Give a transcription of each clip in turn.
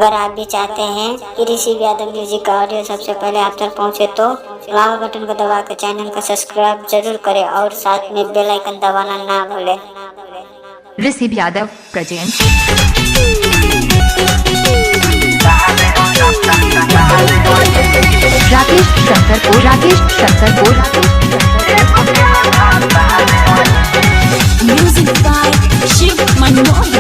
अगर आप भी चाहते हैं कि ऋषि यादव म्यूजिक का ऑडियो सबसे पहले आप तक पहुंचे तो लाल बटन को दबा कर चैनल को सब्सक्राइब जरूर करें और साथ में बेल आइकन दबाना ना भूलें। Rishi Yadav present Rakesh Shankarpur music by Shiv Manmohan.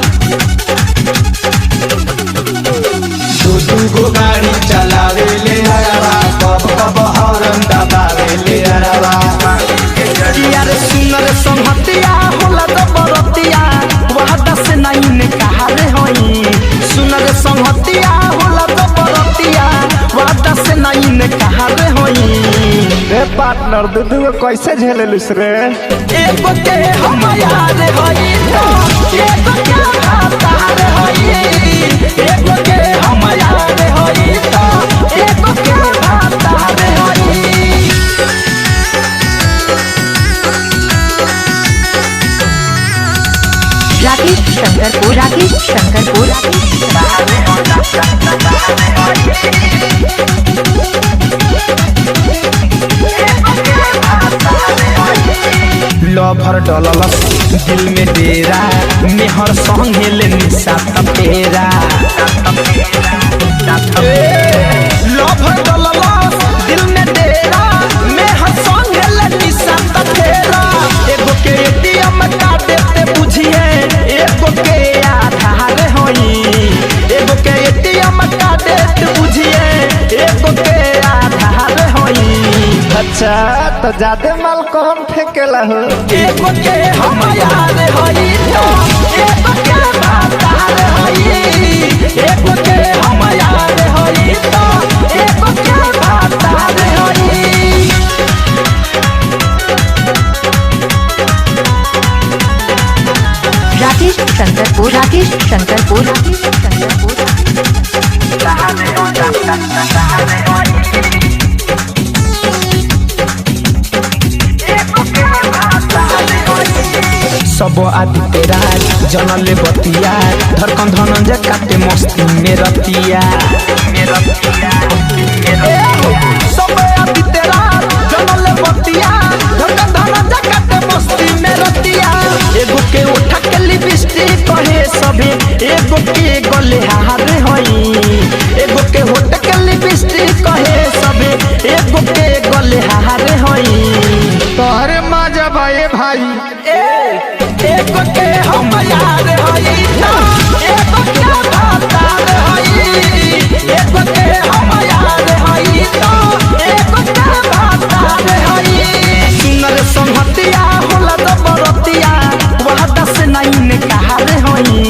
दू गो गाड़ी चलावे ले अरवा, कब कब हॉर्न दबावे ले अरवा। यार सुनर संहतिया होला तो बरतिया वहदा से नहीं ने कहा रे होई। सुनर संहतिया होला तो बरतिया वहदा से नहीं ने कहा रे होई। रे पार्टनर दूधू को कैसे झेले लुस रे? एगो के हम यार होई तो एगो के खाता रे होई। एगो के हम यार होई तो एगो के खाता रे होई। राकेश शंकरपुर लभर डललस दिल में डेरा मेहर संगे ले निशा तपेरा। लभर डललस दिल में डेरा मेहर संगे ले निशा तपेरा। एगो के एटीएम कार्ड देते बुझिए एगो के आधार होई। एगो के एटीएम कार्ड देते बुझिए एगो के आधार होई। अच्छा तो ज्यादा माल कौन फेंकेला हो? एगो के हम यार होई तो एगो के बातार होई। एगो के हम यार होई तो एगो के बातार होई। राकेश शंकरपुर सब आदित्य राज जनले बतिया धड़कन धनंजय काटे मस्ती में रतिया। सब आदित्य राज जनले बतिया धड़कन धनंजय काटे मस्ती में रतिया। एगो के उठा के लिपस्टिक कहे सभे एगो के गले हार होई। एगो के होठ के लिपस्टिक कहे सभे एगो के गले हार होई। तोहरे मजा भाई भाई एगो के हम यार होई तो एगो के बातार होई। एगो के हम यार होई तो एगो के बातार होई। सुनर संहतिया होला तो बरतिया वहदा से नहीं ने कहा रे होई।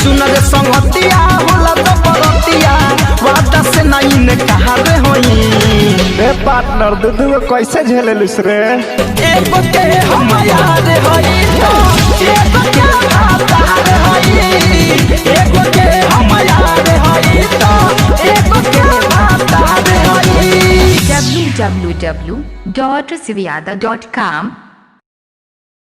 सुनर संहतिया होला तो बरतिया वहदा से नहीं ने कहा रे होई। रे पार्टनर दूधू को कैसे झेले लुस रे? एगो के हम यार होई तो एगो के बातार होई। एगो के हम यार होई तो एगो के बातार होई। www.siviyada.com